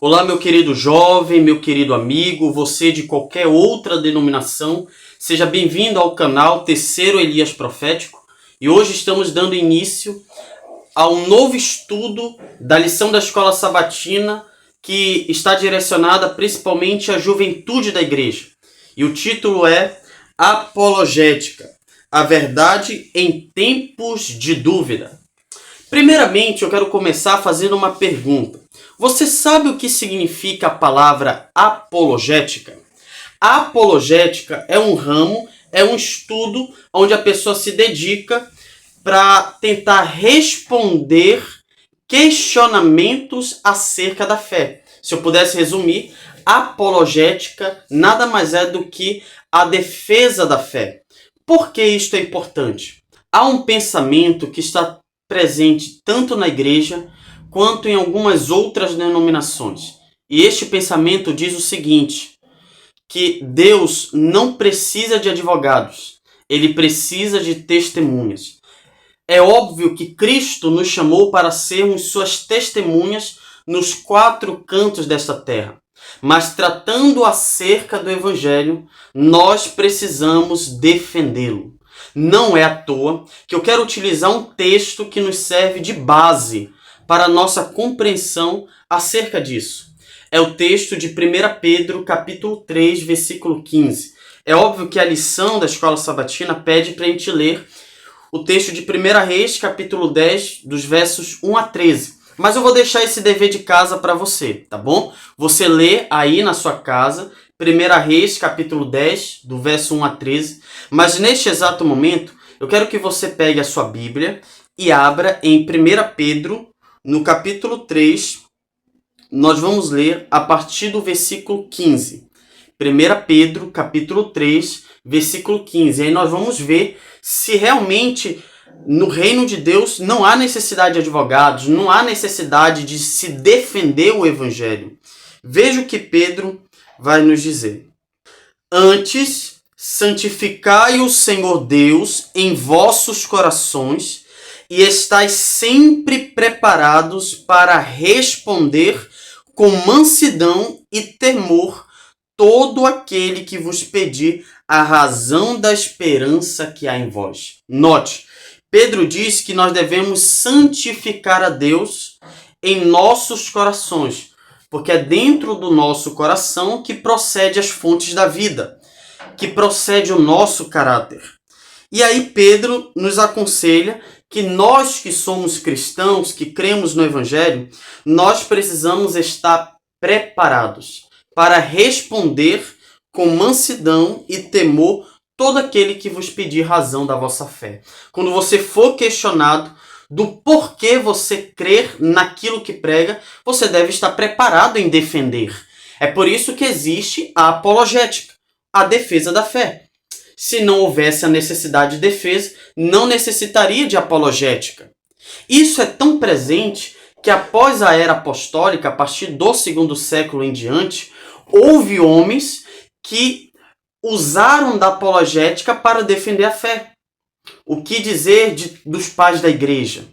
Olá, meu querido jovem, meu querido amigo, você de qualquer outra denominação, seja bem-vindo ao canal Terceiro Elias Profético. E hoje estamos dando início a um novo estudo da lição da Escola Sabatina, que está direcionada principalmente à juventude da igreja. E o título é Apologética, a verdade em tempos de dúvida. Primeiramente, eu quero começar fazendo uma pergunta. Você sabe o que significa a palavra apologética? A apologética é um ramo, é um estudo onde a pessoa se dedica para tentar responder questionamentos acerca da fé. Se eu pudesse resumir, apologética nada mais é do que a defesa da fé. Por que isto é importante? Há um pensamento que está presente tanto na igreja quanto em algumas outras denominações. E este pensamento diz o seguinte, que Deus não precisa de advogados, ele precisa de testemunhas. É óbvio que Cristo nos chamou para sermos suas testemunhas nos quatro cantos desta terra. Mas tratando acerca do Evangelho, nós precisamos defendê-lo. Não é à toa que eu quero utilizar um texto que nos serve de base para a nossa compreensão acerca disso. É o texto de 1 Pedro, capítulo 3, versículo 15. É óbvio que a lição da Escola Sabatina pede para a gente ler o texto de 1 Reis, capítulo 10, dos versos 1 a 13. Mas eu vou deixar esse dever de casa para você, tá bom? Você lê aí na sua casa, 1 Reis, capítulo 10, do verso 1 a 13. Mas neste exato momento, eu quero que você pegue a sua Bíblia e abra em 1 Pedro, no capítulo 3, nós vamos ler a partir do versículo 15. 1 Pedro, capítulo 3, versículo 15. Aí nós vamos ver se realmente no reino de Deus não há necessidade de advogados, não há necessidade de se defender o evangelho. Veja o que Pedro vai nos dizer. Antes, santificai o Senhor Deus em vossos corações e estais sempre preparados para responder com mansidão e temor todo aquele que vos pedir a razão da esperança que há em vós. Note, Pedro diz que nós devemos santificar a Deus em nossos corações, porque é dentro do nosso coração que procede as fontes da vida, que procede o nosso caráter. E aí Pedro nos aconselha que nós que somos cristãos, que cremos no Evangelho, nós precisamos estar preparados para responder com mansidão e temor todo aquele que vos pedir razão da vossa fé. Quando você for questionado do porquê você crer naquilo que prega, você deve estar preparado em defender. É por isso que existe a apologética, a defesa da fé. Se não houvesse a necessidade de defesa, não necessitaria de apologética. Isso é tão presente que após a era apostólica, a partir do segundo século em diante, houve homens que usaram da apologética para defender a fé. O que dizer dos pais da igreja?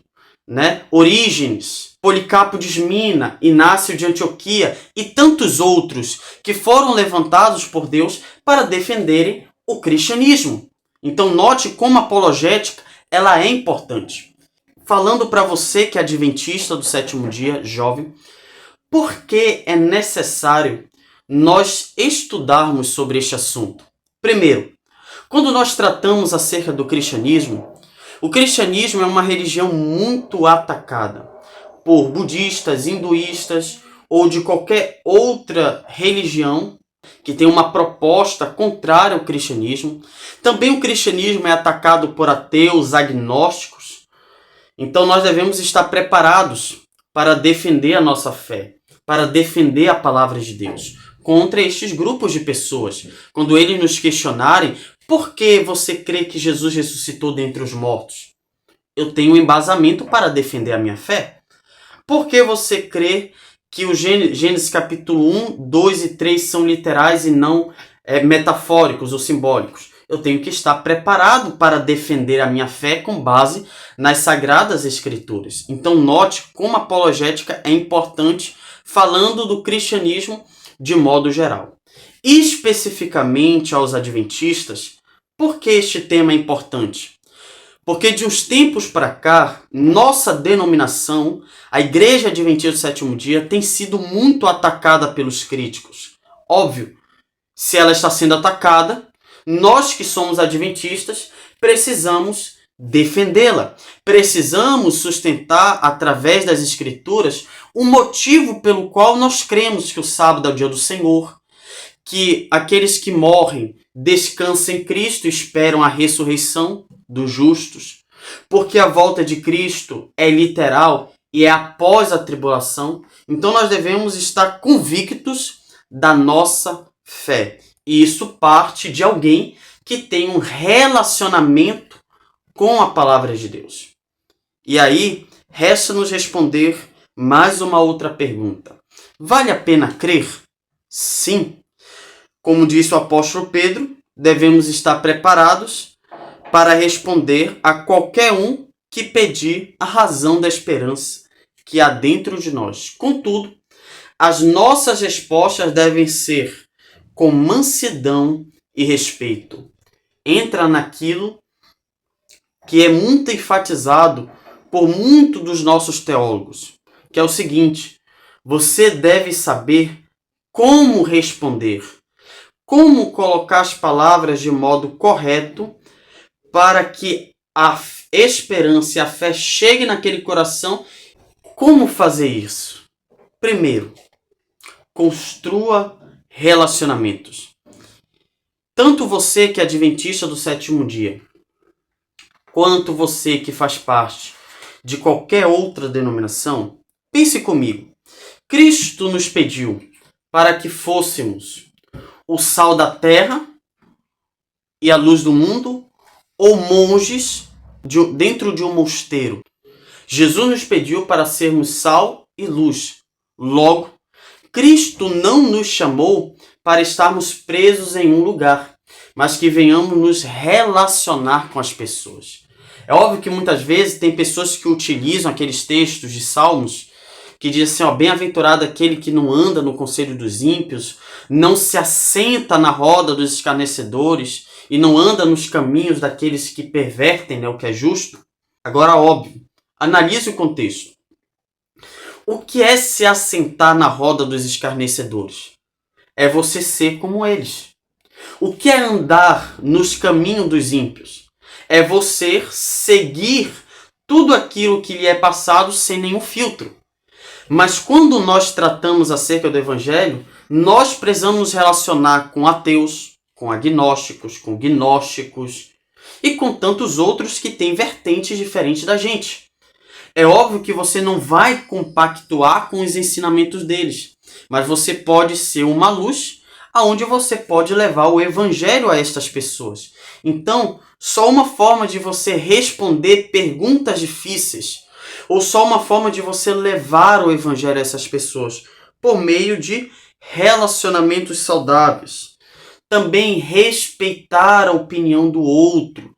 Orígenes, Policarpo de Esmina, Inácio de Antioquia e tantos outros que foram levantados por Deus para defenderem o cristianismo. Então note como a apologética ela é importante. Falando para você que é adventista do sétimo dia, jovem, por que é necessário nós estudarmos sobre este assunto? Primeiro, quando nós tratamos acerca do cristianismo, o cristianismo é uma religião muito atacada por budistas, hinduístas ou de qualquer outra religião que tem uma proposta contrária ao cristianismo. Também o cristianismo é atacado por ateus, agnósticos. Então nós devemos estar preparados para defender a nossa fé, para defender a palavra de Deus contra estes grupos de pessoas. Quando eles nos questionarem, por que você crê que Jesus ressuscitou dentre os mortos? Eu tenho um embasamento para defender a minha fé. Por que você crê que o Gênesis capítulo 1, 2 e 3 são literais e não metafóricos ou simbólicos? Eu tenho que estar preparado para defender a minha fé com base nas Sagradas Escrituras. Então note como a apologética é importante falando do cristianismo de modo geral. Especificamente aos adventistas, por que este tema é importante? Porque de uns tempos para cá, nossa denominação, a Igreja Adventista do Sétimo Dia, tem sido muito atacada pelos críticos. Óbvio, se ela está sendo atacada, nós que somos adventistas precisamos defendê-la. Precisamos sustentar, através das Escrituras, o motivo pelo qual nós cremos que o sábado é o dia do Senhor, que aqueles que morrem descansam em Cristo e esperam a ressurreição dos justos, porque a volta de Cristo é literal e é após a tribulação. Então nós devemos estar convictos da nossa fé. E isso parte de alguém que tem um relacionamento com a palavra de Deus. E aí, resta-nos responder mais uma outra pergunta. Vale a pena crer? Sim. Como disse o apóstolo Pedro, devemos estar preparados para responder a qualquer um que pedir a razão da esperança que há dentro de nós. Contudo, as nossas respostas devem ser com mansidão e respeito. Entra naquilo que é muito enfatizado por muitos dos nossos teólogos, que é o seguinte: você deve saber como responder, como colocar as palavras de modo correto para que a esperança e a fé cheguem naquele coração. Como fazer isso? Primeiro, construa relacionamentos. Tanto você que é adventista do sétimo dia, quanto você que faz parte de qualquer outra denominação, pense comigo. Cristo nos pediu para que fôssemos o sal da terra e a luz do mundo, ou monges dentro de um mosteiro. Jesus nos pediu para sermos sal e luz. Logo, Cristo não nos chamou para estarmos presos em um lugar, mas que venhamos nos relacionar com as pessoas. É óbvio que muitas vezes tem pessoas que utilizam aqueles textos de Salmos que dizem assim, bem-aventurado aquele que não anda no conselho dos ímpios, não se assenta na roda dos escarnecedores e não anda nos caminhos daqueles que pervertem, o que é justo. Agora, óbvio, analise o contexto. O que é se assentar na roda dos escarnecedores? É você ser como eles. O que é andar nos caminhos dos ímpios? É você seguir tudo aquilo que lhe é passado sem nenhum filtro. Mas quando nós tratamos acerca do Evangelho, nós precisamos nos relacionar com ateus, com agnósticos, com gnósticos e com tantos outros que têm vertentes diferentes da gente. É óbvio que você não vai compactuar com os ensinamentos deles, mas você pode ser uma luz aonde você pode levar o Evangelho a estas pessoas. Então, só uma forma de você responder perguntas difíceis, ou só uma forma de você levar o Evangelho a essas pessoas, por meio de relacionamentos saudáveis. Também respeitar a opinião do outro.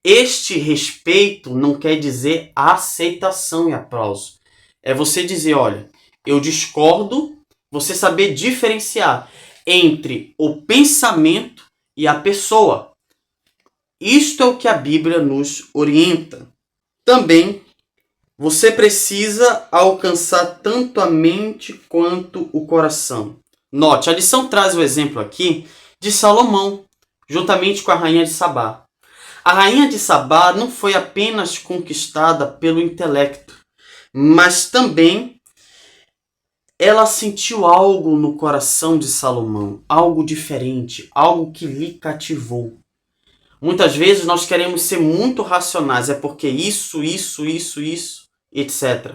Este respeito não quer dizer aceitação e aplauso. É você dizer, olha, eu discordo, você saber diferenciar entre o pensamento e a pessoa. Isto é o que a Bíblia nos orienta. Também, você precisa alcançar tanto a mente quanto o coração. Note, a lição traz o exemplo aqui de Salomão, juntamente com a rainha de Sabá. A rainha de Sabá não foi apenas conquistada pelo intelecto, mas também ela sentiu algo no coração de Salomão, algo diferente, algo que lhe cativou. Muitas vezes nós queremos ser muito racionais, é porque isso, etc.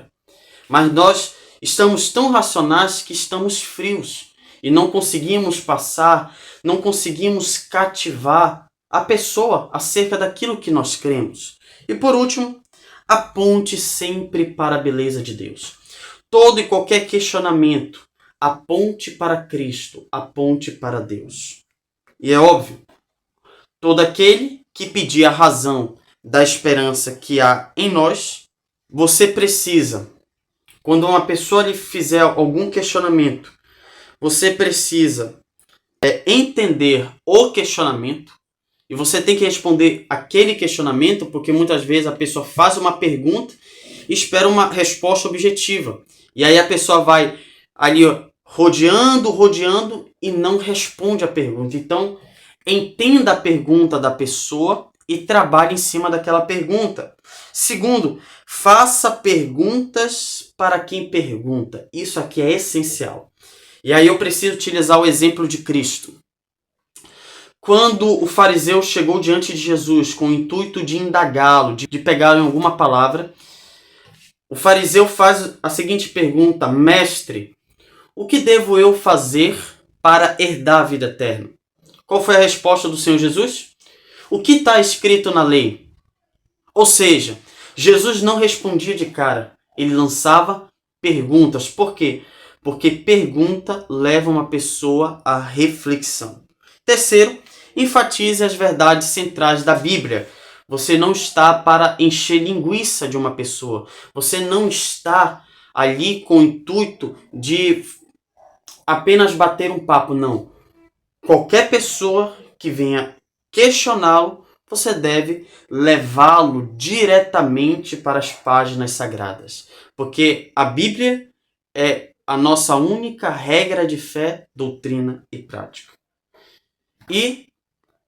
Mas nós estamos tão racionais que estamos frios e não conseguimos passar, não conseguimos cativar a pessoa acerca daquilo que nós cremos. E por último, aponte sempre para a beleza de Deus. Todo e qualquer questionamento, aponte para Cristo, aponte para Deus. E é óbvio, todo aquele que pedir a razão da esperança que há em nós, você precisa quando uma pessoa lhe fizer algum questionamento, você precisa entender o questionamento e você tem que responder aquele questionamento, porque muitas vezes a pessoa faz uma pergunta e espera uma resposta objetiva. E aí a pessoa vai ali rodeando e não responde a pergunta. Então, entenda a pergunta da pessoa e trabalhe em cima daquela pergunta. Segundo, faça perguntas para quem pergunta. Isso aqui é essencial. E aí eu preciso utilizar o exemplo de Cristo. Quando o fariseu chegou diante de Jesus com o intuito de indagá-lo, de pegar em alguma palavra, o fariseu faz a seguinte pergunta: Mestre, o que devo eu fazer para herdar a vida eterna? Qual foi a resposta do Senhor Jesus? O que está escrito na lei? Ou seja, Jesus não respondia de cara, ele lançava perguntas. Por quê? Porque pergunta leva uma pessoa à reflexão. Terceiro, enfatize as verdades centrais da Bíblia. Você não está para encher linguiça de uma pessoa. Você não está ali com o intuito de apenas bater um papo, não. Qualquer pessoa que venha questioná-lo, você deve levá-lo diretamente para as páginas sagradas. Porque a Bíblia é a nossa única regra de fé, doutrina e prática. E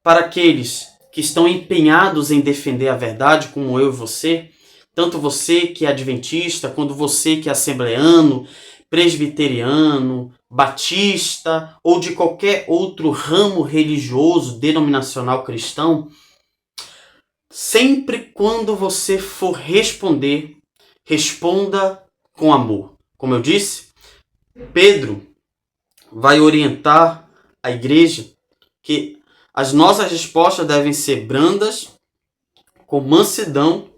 para aqueles que estão empenhados em defender a verdade, como eu e você, tanto você que é adventista, quanto você que é assembleano, presbiteriano, batista ou de qualquer outro ramo religioso, denominacional cristão, sempre quando você for responder, responda com amor. Como eu disse, Pedro vai orientar a igreja que as nossas respostas devem ser brandas, com mansidão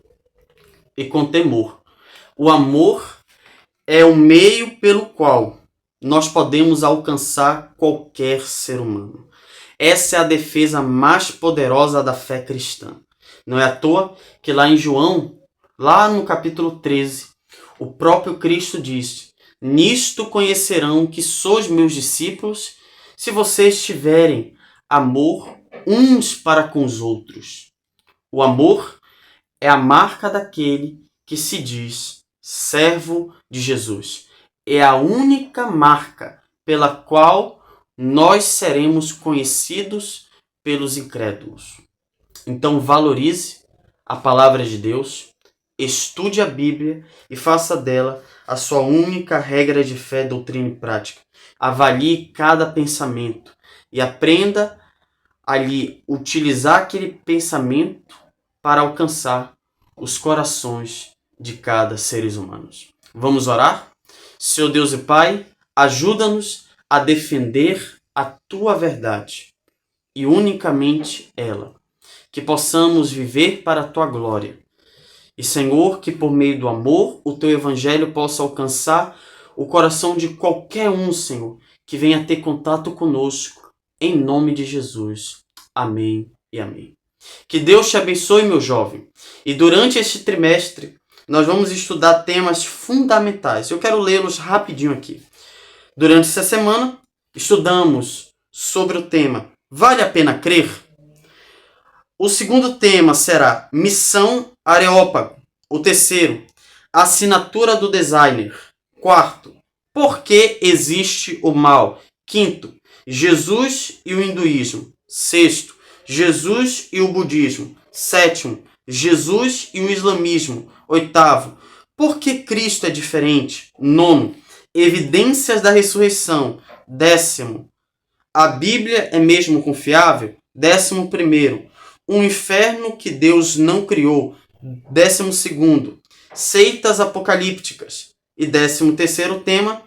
e com temor. O amor é o meio pelo qual nós podemos alcançar qualquer ser humano. Essa é a defesa mais poderosa da fé cristã. Não é à toa que lá em João, lá no capítulo 13, o próprio Cristo diz: Nisto conhecerão que sois meus discípulos, se vocês tiverem amor uns para com os outros. O amor é a marca daquele que se diz servo de Jesus. É a única marca pela qual nós seremos conhecidos pelos incrédulos. Então valorize a palavra de Deus, estude a Bíblia e faça dela a sua única regra de fé, doutrina e prática. Avalie cada pensamento e aprenda ali utilizar aquele pensamento para alcançar os corações de cada seres humanos. Vamos orar? Senhor Deus e Pai, ajuda-nos a defender a Tua verdade e unicamente ela. Que possamos viver para a Tua glória. E Senhor, que por meio do amor, o Teu Evangelho possa alcançar o coração de qualquer um, Senhor, que venha ter contato conosco. Em nome de Jesus. Amém e amém. Que Deus te abençoe, meu jovem. E durante este trimestre, nós vamos estudar temas fundamentais. Eu quero lê-los rapidinho aqui. Durante essa semana, estudamos sobre o tema Vale a pena crer? O segundo tema será Missão Areópago. O terceiro, Assinatura do Designer. Quarto, Por que existe o mal? Quinto, Jesus e o hinduísmo. Sexto, Jesus e o budismo. Sétimo, Jesus e o islamismo. Oitavo, por que Cristo é diferente? Nono, evidências da ressurreição. Décimo, a Bíblia é mesmo confiável? 11º, um inferno que Deus não criou. 12º, seitas apocalípticas. E 13º tema,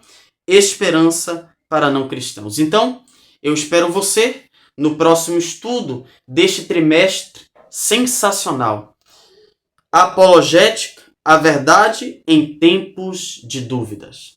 esperança para não cristãos. Então, eu espero você no próximo estudo deste trimestre sensacional. Apologética, a verdade em tempos de dúvidas.